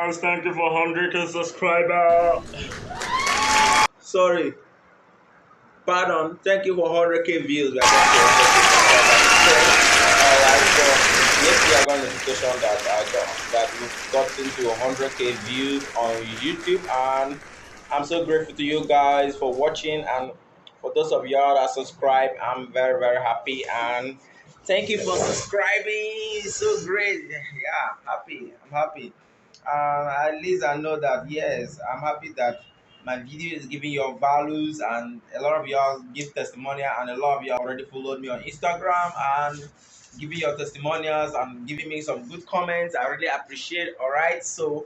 guys, thank you for 100k subscriber. Sorry, pardon. Thank you for 100k views. We are going to 100k subscribers. Alright, so yes, we are going to notification that we've gotten to 100k views on YouTube, and I'm so grateful to you guys for watching, and for those of y'all that subscribe, I'm very very happy, and thank you for subscribing. It's so great. Yeah, happy. I'm happy. At least I know that yes, I'm happy that my video is giving your values, and a lot of y'all give testimonial, and a lot of y'all already followed me on Instagram and giving your testimonials and giving me some good comments. I really appreciate. All right, so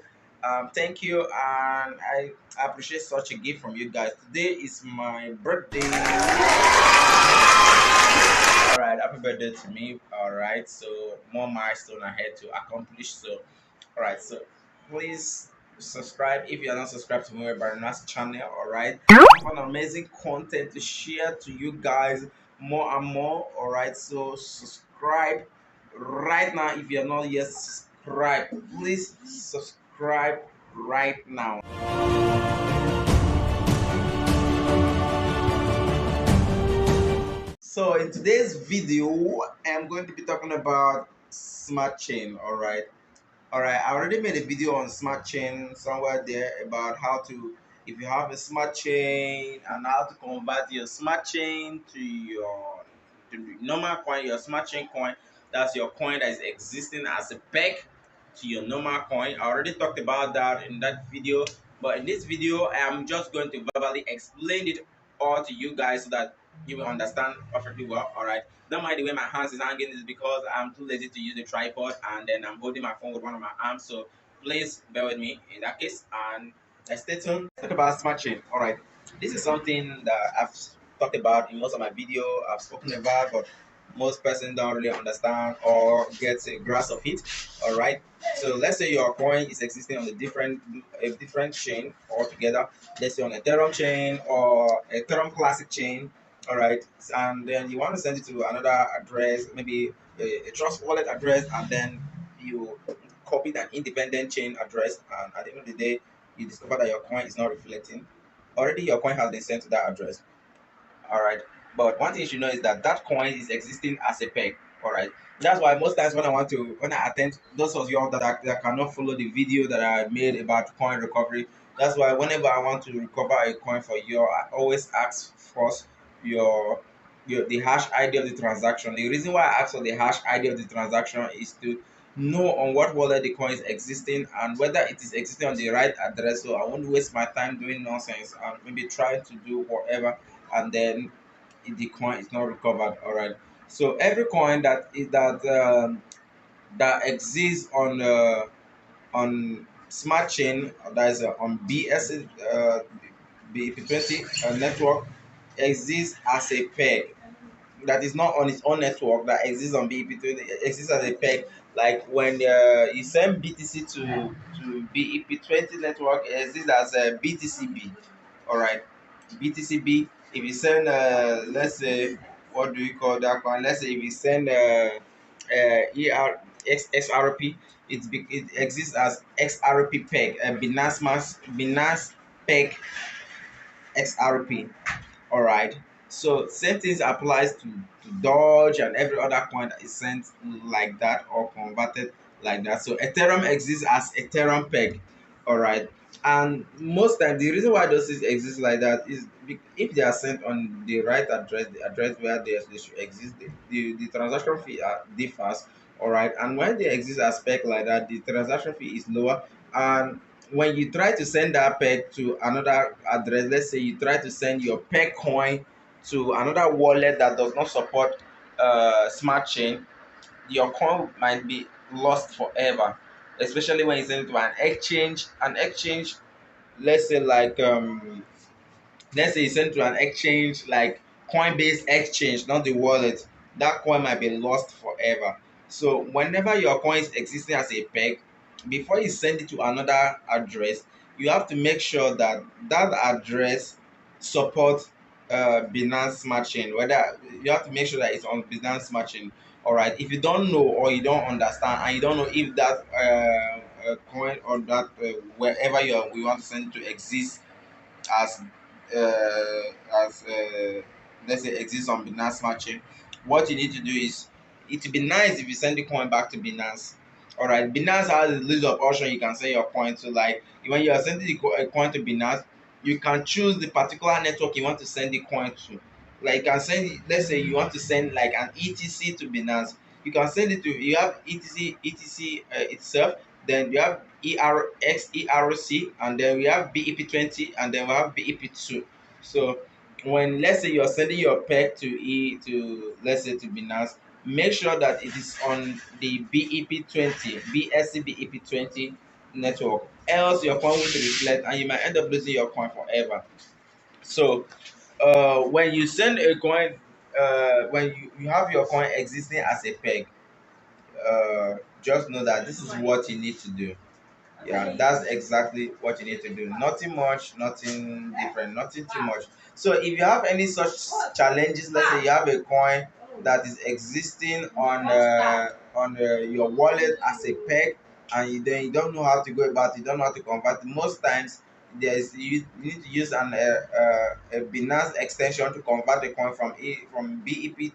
thank you, and I appreciate such a gift from you guys. Today is my birthday. All right, happy birthday to me. All right, so more milestone ahead to accomplish. So all right, so please subscribe if you are not subscribed to my Barana's channel. All right, I have an amazing content to share to you guys more and more. All right, so subscribe right now if you are not yet subscribed. Please subscribe right now. So in today's video, I'm going to be talking about smart chain. All right, I already made a video on smart chain somewhere there about how to, if you have a smart chain, and how to convert your smart chain to your to the normal coin, your smart chain coin. That's your coin that is existing as a peg to your normal coin. I already talked about that in that video, but in this video, I am just going to verbally explain it all to you guys so that you will understand perfectly well. All right. Don't mind the way my hands is hanging, is because I'm too lazy to use the tripod, and then I'm holding my phone with one of my arms. So please bear with me in that case, and let's stay tuned. Let's talk about smart chain. All right, this is something that I've talked about in most of my video. I've spoken about, but most persons don't really understand or get a grasp of it. All right. So let's say your coin is existing on a different chain altogether. Let's say on Ethereum chain or Ethereum Classic chain. All right, and then you want to send it to another address, maybe a trust wallet address, and then you copy an independent chain address, and at the end of the day you discover that your coin is not reflecting. Already your coin has been sent to that address. All right, but one thing you should know is that that coin is existing as a peg. All right, that's why most times when I attempt, those of you all that cannot follow the video that I made about coin recovery, that's why whenever I want to recover a coin for you, I always ask first your the hash ID of the transaction. The reason why I ask for the hash ID of the transaction is to know on what wallet the coin is existing and whether it is existing on the right address. So I won't waste my time doing nonsense and maybe trying to do whatever, and then the coin is not recovered. All right, so every coin that exists on smart chain, that is on bep20 network, exists as a peg. That is not on its own network, that exists on bep20, exists as a peg. Like when you send BTC to bep20 network, it exists as a BTCB. All right, BTCB. If you send let's say, what do you call that one, let's say if you send XRP, it exists as XRP peg, Binance peg XRP. All right, so same things applies to Dodge and every other coin that is sent like that or converted like that. So Ethereum exists as Ethereum peg. All right, and most time the reason why those things exist like that is if they are sent on the right address, the address where they should exist, the transaction fee differs. All right, and when they exist as peg like that, the transaction fee is lower. And when you try to send that peg to another address, let's say you try to send your peg coin to another wallet that does not support smart chain, your coin might be lost forever, especially when you send it to an exchange. An exchange, let's say like let's say you send to an exchange like Coinbase exchange, not the wallet, that coin might be lost forever. So whenever your coin is existing as a peg, before you send it to another address, you have to make sure that that address supports Binance Smart Chain. Whether you have to make sure that it's on Binance Smart Chain. All right. If you don't know or you don't understand and you don't know if that coin or that wherever we want to send it to exist as let's say exists on Binance Smart Chain. What you need to do is it would be nice if you send the coin back to Binance. All right, Binance has a list of options you can send your coin to. Like when you are sending a coin to Binance, you can choose the particular network you want to send the coin to. Like you can send, let's say you want to send like an ETC to Binance. You can send it to, you have ETC itself, then you have ERC, and then we have BEP20, and then we have BEP2. So when, let's say you're sending your peg to let's say to Binance, make sure that it is on the BEP20, BSC BEP20 network. Else your coin will reflect and you might end up losing your coin forever. So when you send a coin, when you have your coin existing as a peg, just know that this is what you need to do. Yeah, that's exactly what you need to do. Nothing much, nothing different, nothing too much. So if you have any such challenges, let's say you have a coin that is existing on your wallet as a peg, and then you don't know how to go about it, you don't know how to convert it. Most times there's you need to use a Binance extension to convert the coin from BEP20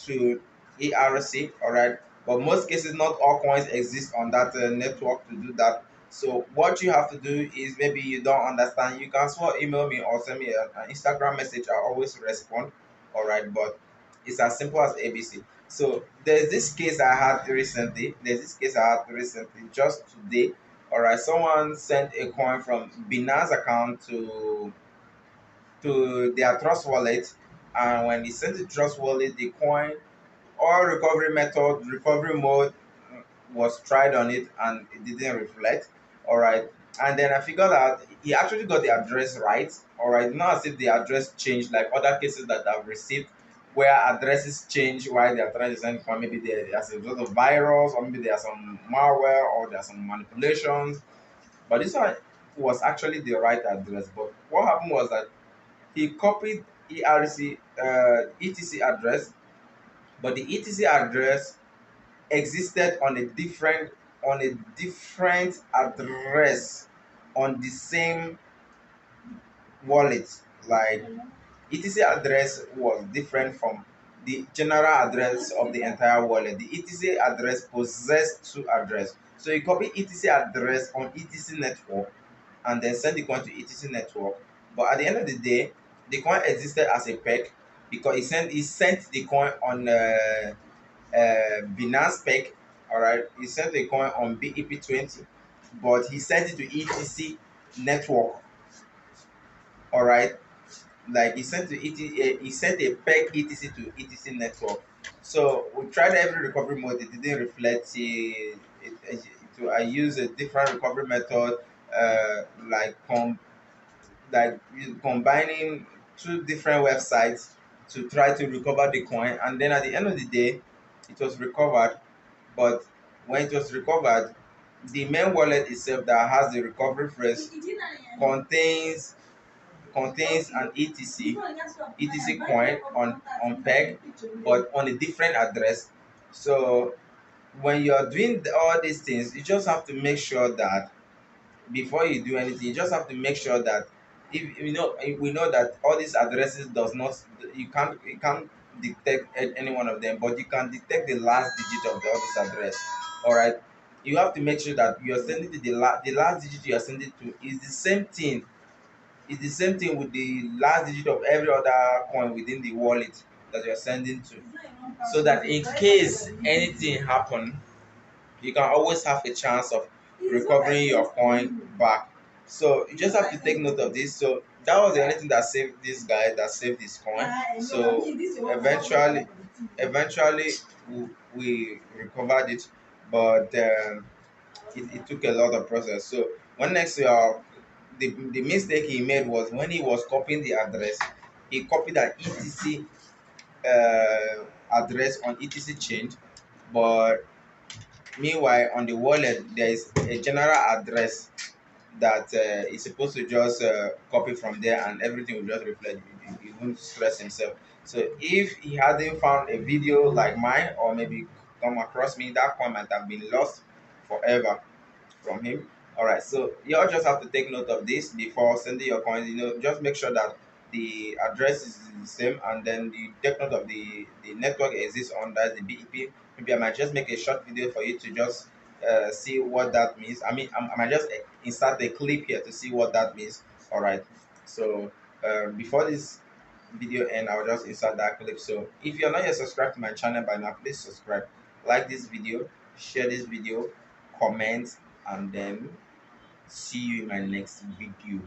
to ERC. All right, but most cases not all coins exist on that network to do that. So what you have to do is, maybe you don't understand, you can still email me or send me an Instagram message. I always respond. All right, but it's as simple as ABC. So there's this case I had recently, just today. All right, someone sent a coin from Binance account to their Trust wallet, and when he sent the Trust wallet, the coin, all recovery method, recovery mode was tried on it and it didn't reflect. All right. And then I figured out he actually got the address right. All right. Not as if the address changed like other cases that I've received where addresses change while they are trying to send for, maybe there's a lot of virus, or maybe there's some malware, or there's some manipulations. But this one was actually the right address. But what happened was that he copied ETC address, but the ETC address existed on a different address on the same wallet. Like etc address was different from the general address of the entire wallet. The etc address possessed two address, so you copy etc address on etc network and then send the coin to etc network. But at the end of the day, the coin existed as a peg because he sent the coin on Binance Peg. All right, he sent a coin on BEP20, but he sent it to ETC network. All right, like he sent a peg ETC to ETC network. So we tried every recovery mode, it didn't reflect. I use a different recovery method, like combining two different websites to try to recover the coin, and then at the end of the day it was recovered. But when it was recovered, the main wallet itself that has the recovery phrase contains an etc coin on peg, but on a different address. So when you're doing all these things, you just have to make sure that before you do anything, you just have to make sure that, if you know, we know that all these addresses does not, you can't detect any one of them, but you can detect the last digit of the other address. All right, you have to make sure that you're sending to the last digit you are sending to is the same thing, with the last digit of every other coin within the wallet that you're sending to, so that in case anything happen, you can always have a chance of recovering your coin back. So you just have to take note of this. So that was the only thing that saved this guy, that saved his coin. So eventually we recovered it, but it took a lot of process. So when next year, the mistake he made was when he was copying the address, he copied an etc address on etc chain, but meanwhile, on the wallet, there is a general address that is supposed to just copy from there, and everything will just reflect. He won't stress himself. So if he hadn't found a video like mine, or maybe come across me, that coin might have been lost forever. from him. All right, so you all just have to take note of this before sending your coins. Just make sure that the address is the same, and then the take note of the network exists on, that's the BEP. Maybe I might just make a short video for you to just see what that means. I might just insert a clip here to see what that means. All right, so before this video end, I'll just insert that clip. So if you're not yet subscribed to my channel by now, please subscribe, like this video, share this video, comment, and then see you in my next video.